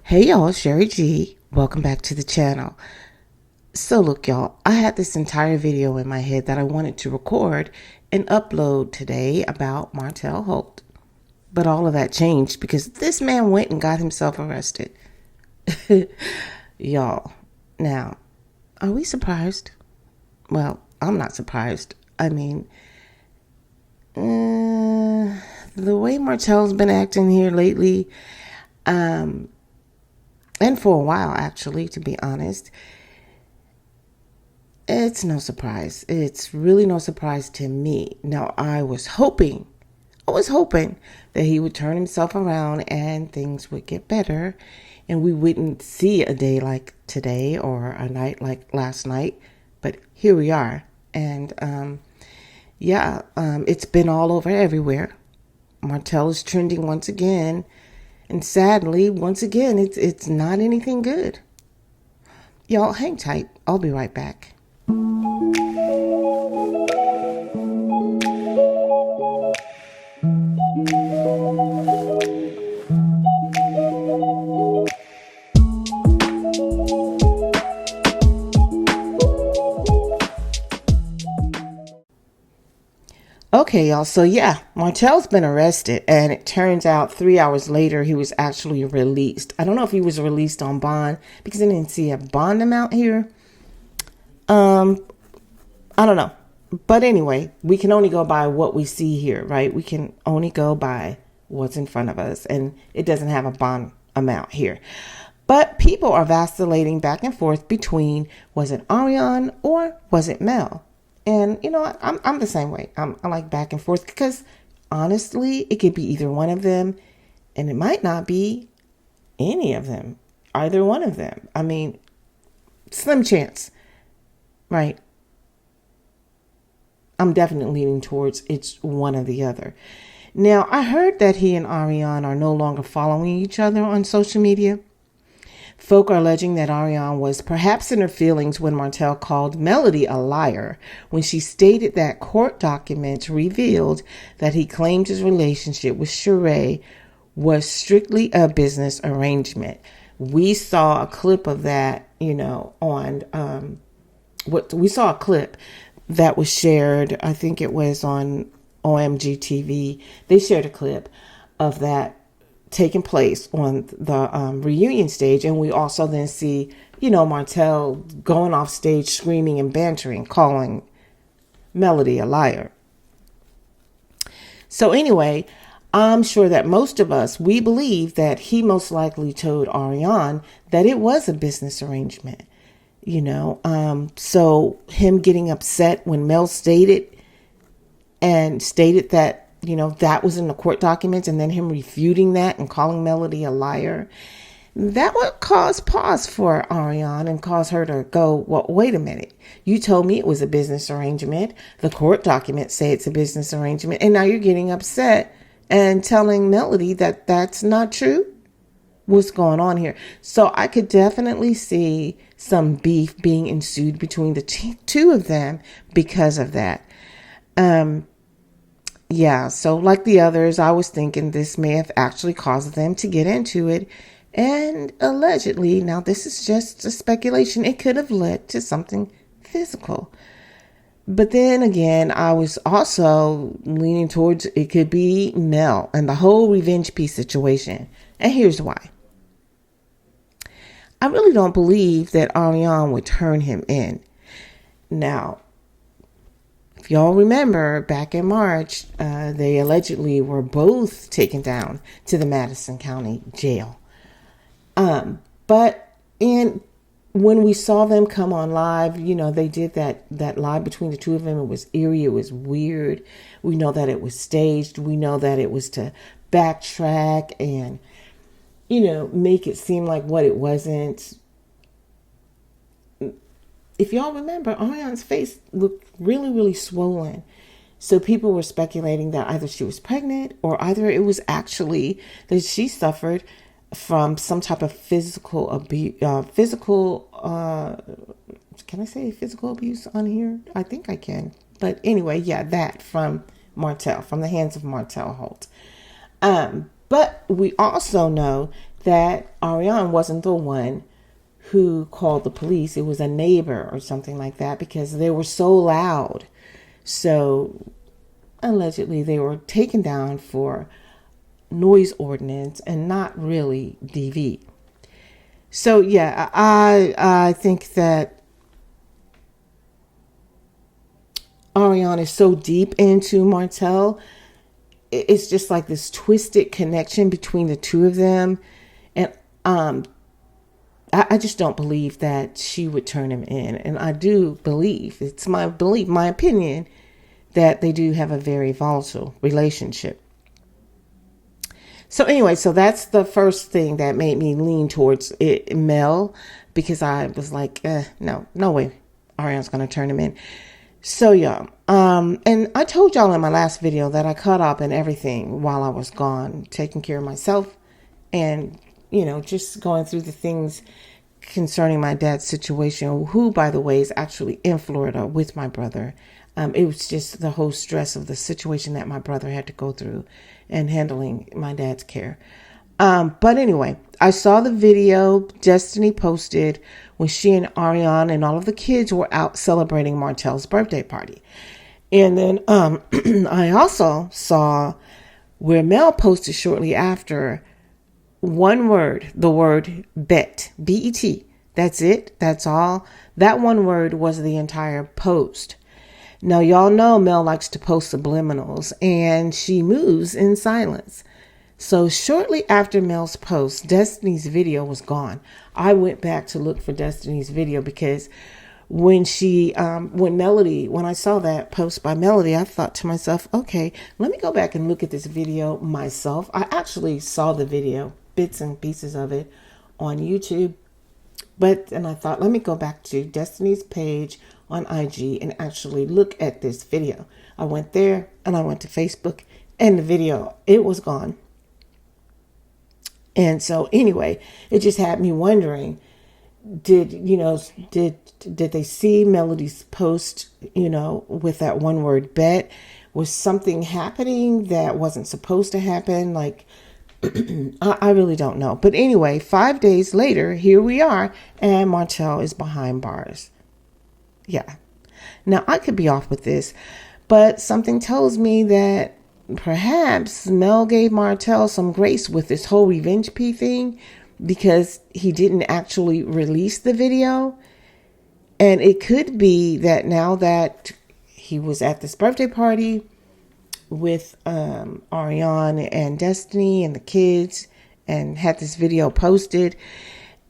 Hey y'all, Sherry G. Welcome back to the channel. So look y'all, I had this entire video in my head that I wanted to record and upload today about Marell Holt. But all of that changed because this man went and got himself arrested. Y'all, now, are we surprised? Well, I'm not surprised. I mean, the way Martell's been acting here lately, and for a while, actually, to be honest, it's no surprise. It's really no surprise to me. Now, I was hoping that he would turn himself around and things would get better and we wouldn't see a day like today or a night like last night. But here we are. And, it's been all over everywhere. Marell is trending once again. And sadly, once again, it's not anything good. Y'all, hang tight. I'll be right back. Okay, y'all. So Marell's been arrested, and it turns out 3 hours later he was actually released. I don't know if he was released on bond because I didn't see a bond amount here. I don't know. But anyway, we can only go by what we see here, right? We can only go by what's in front of us, and it doesn't have a bond amount here. But people are vacillating back and forth between, was it Ariane or was it Mel? And you know what? I'm the same way. I like back and forth because honestly, it could be either one of them, and it might not be any of them, either one of them. I mean, slim chance, right? I'm definitely leaning towards it's one or the other. Now, I heard that he and Ariane are no longer following each other on social media. Folk are alleging that Ariane was perhaps in her feelings when Marell called Melody a liar when she stated that court documents revealed that he claimed his relationship with Sheree was strictly a business arrangement. We saw a clip of that, on we saw a clip that was shared. I think it was on OMG TV. They shared a clip of that taking place on the reunion stage, and we also then see Marell going off stage screaming and bantering, calling Melody a liar. So anyway, I'm sure that most of us, we believe that he most likely told Ariane that it was a business arrangement, so him getting upset when Mel stated that that was in the court documents, and then him refuting that and calling Melody a liar, that would cause pause for Ariane and cause her to go, well, wait a minute. You told me it was a business arrangement. The court documents say it's a business arrangement. And now you're getting upset and telling Melody that that's not true. What's going on here? So I could definitely see some beef being ensued between the two of them because of that. So like the others, I was thinking this may have actually caused them to get into it. And allegedly, now this is just a speculation, it could have led to something physical. But then again, I was also leaning towards it could be Mel and the whole revenge piece situation. And here's why. I really don't believe that Ariane would turn him in. Now, if y'all remember, back in March, they allegedly were both taken down to the Madison County Jail. But when we saw them come on live, they did that live between the two of them. It was eerie. It was weird. We know that it was staged. We know that it was to backtrack and, make it seem like what it wasn't. If y'all remember, Ariane's face looked really, really swollen. So people were speculating that either she was pregnant or either it was actually that she suffered from some type of physical abuse, can I say physical abuse on here? I think I can. But anyway, that from Marell, from the hands of Marell Holt. But we also know that Ariane wasn't the one who called the police. It was a neighbor or something like that, because they were so loud. So allegedly they were taken down for noise ordinance and not really DV. So yeah, I think that Ariane is so deep into Martell. It's just like this twisted connection between the two of them. And I just don't believe that she would turn him in. And I do believe, it's my belief, my opinion, that they do have a very volatile relationship. So anyway, so that's the first thing that made me lean towards it, Mel, because I was like, no way Ariane's going to turn him in. So yeah, and I told y'all in my last video that I caught up in everything while I was gone, taking care of myself and, just going through the things concerning my dad's situation, who, by the way, is actually in Florida with my brother. It was just the whole stress of the situation that my brother had to go through and handling my dad's care. But anyway, I saw the video Destiny posted when she and Ariane and all of the kids were out celebrating Martell's birthday party. And then I also saw where Mel posted shortly after one word, the word bet, B-E-T. That's it. That's all. That one word was the entire post. Now, y'all know Mel likes to post subliminals, and she moves in silence. So shortly after Mel's post, Destiny's video was gone. I went back to look for Destiny's video because when I saw that post by Melody, I thought to myself, okay, let me go back and look at this video myself. I actually saw the video, bits and pieces of it on YouTube. And I thought, let me go back to Destiny's page on IG and actually look at this video. I went there and I went to Facebook, and the video, it was gone. And so anyway, it just had me wondering, did they see Melody's post, with that one word bet? Was something happening that wasn't supposed to happen? Like, I really don't know. But anyway, 5 days later, here we are, and Martell is behind bars. Yeah. Now, I could be off with this, but something tells me that perhaps Mel gave Martell some grace with this whole Revenge P thing, because he didn't actually release the video. And it could be that now that he was at this birthday party with Ariane and Destiny and the kids and had this video posted,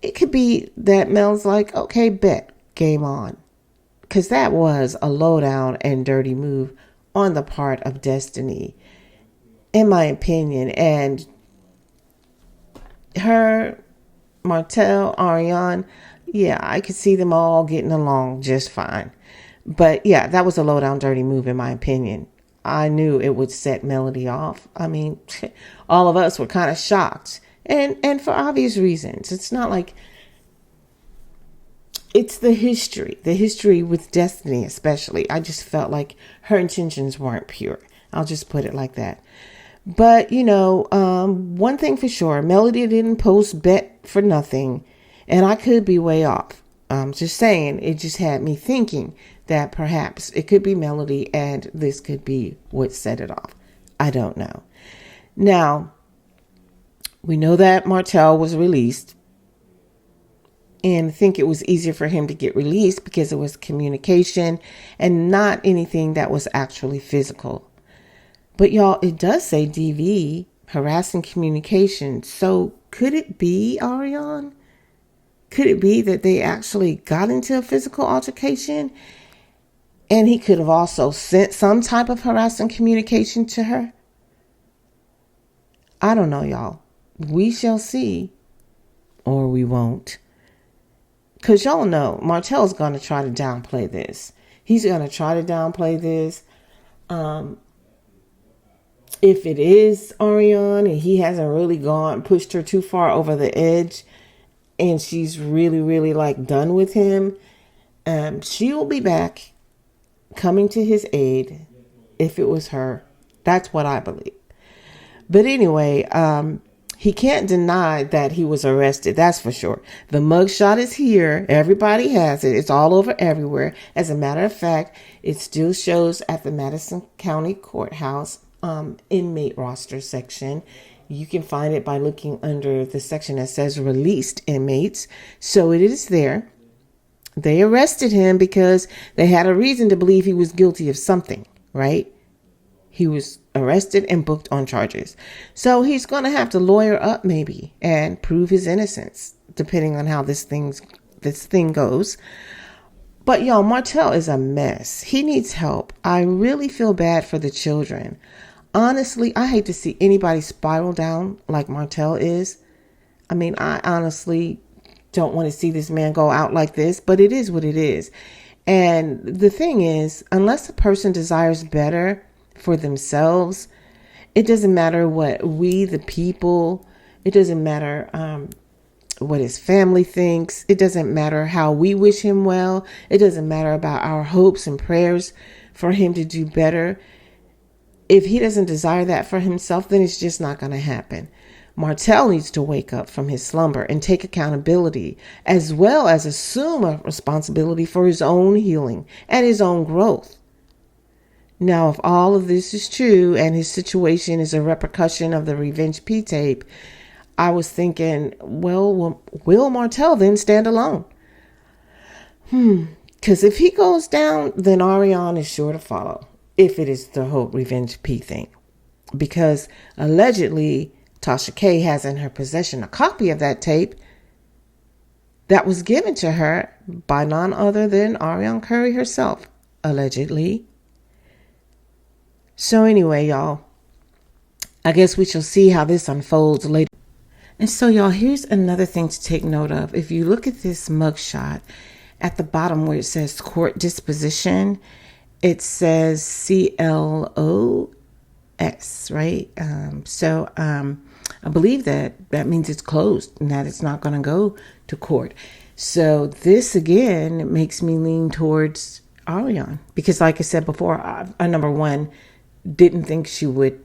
it could be that Mel's like, okay, bet, game on. Because that was a low down and dirty move on the part of Destiny, in my opinion. And her, Martell, Ariane, yeah, I could see them all getting along just fine. But yeah, that was a low down dirty move in my opinion. I knew it would set Melody off. I mean, all of us were kind of shocked. And for obvious reasons. It's not like, it's the history with Destiny especially. I just felt like her intentions weren't pure. I'll just put it like that. But, one thing for sure, Melody didn't post bet for nothing. And I could be way off. I'm just saying, it just had me thinking that perhaps it could be Melody and this could be what set it off. I don't know. Now, we know that Martell was released, and I think it was easier for him to get released because it was communication and not anything that was actually physical. But y'all, it does say DV, harassing communication. So could it be Ariane? Could it be that they actually got into a physical altercation and he could have also sent some type of harassing communication to her? I don't know, y'all. We shall see, or we won't. Because y'all know Martell's going to try to downplay this. He's going to try to downplay this. If it is Ariane and he hasn't really pushed her too far over the edge, and she's really, really like done with him, she will be back coming to his aid if it was her. That's what I believe. But anyway, He can't deny that he was arrested. That's for sure. The mugshot is here. Everybody has it. It's all over everywhere. As a matter of fact, it still shows at the Madison County Courthouse inmate roster section. You can find it by looking under the section that says released inmates. So it is there. They arrested him because they had a reason to believe he was guilty of something, right? He was arrested and booked on charges. So he's going to have to lawyer up maybe and prove his innocence, depending on how this thing goes. But y'all, Martell is a mess. He needs help. I really feel bad for the children. Honestly, I hate to see anybody spiral down like Martell is. I mean, I honestly don't want to see this man go out like this, but it is what it is. And the thing is, unless a person desires better for themselves, it doesn't matter what we, the people, it doesn't matter what his family thinks. It doesn't matter how we wish him well. It doesn't matter about our hopes and prayers for him to do better. If he doesn't desire that for himself, then it's just not going to happen. Martell needs to wake up from his slumber and take accountability, as well as assume a responsibility for his own healing and his own growth. Now, if all of this is true and his situation is a repercussion of the Revenge P tape, I was thinking, well, will Martell then stand alone? Because if he goes down, then Ariane is sure to follow, if it is the whole Revenge P thing. Because allegedly, Tasha K has in her possession a copy of that tape that was given to her by none other than Ariane Curry herself, allegedly. So anyway, y'all, I guess we shall see how this unfolds later. And so, y'all, here's another thing to take note of. If you look at this mugshot at the bottom where it says court disposition, it says CLOS, right? I believe that means it's closed and that it's not going to go to court. So this, again, makes me lean towards Ariane because, like I said before, I number one, didn't think she would,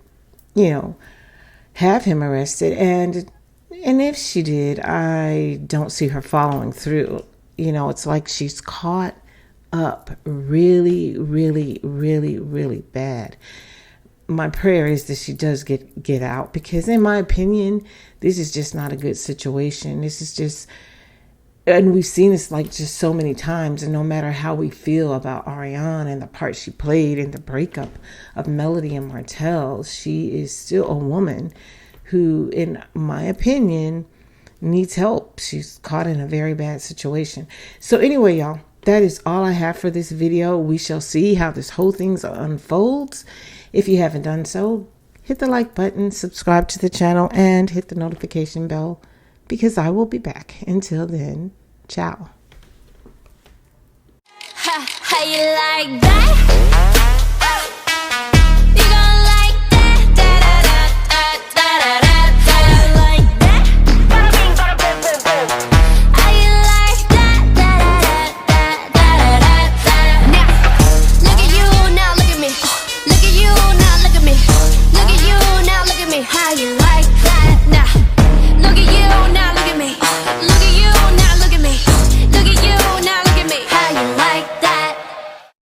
have him arrested. And if she did, I don't see her following through. It's like she's caught up really, really, really, really bad. My prayer is that she does get out because, in my opinion, this is just not a good situation. This is just, and we've seen this like just so many times, and no matter how we feel about Ariane and the part she played in the breakup of Melody and Martell, she is still a woman who, in my opinion, needs help. She's caught in a very bad situation. So anyway, y'all, that is all I have for this video. We shall see how this whole thing unfolds. If you haven't done so, hit the like button, subscribe to the channel, and hit the notification bell, because I will be back. Until then, ciao. How you like that?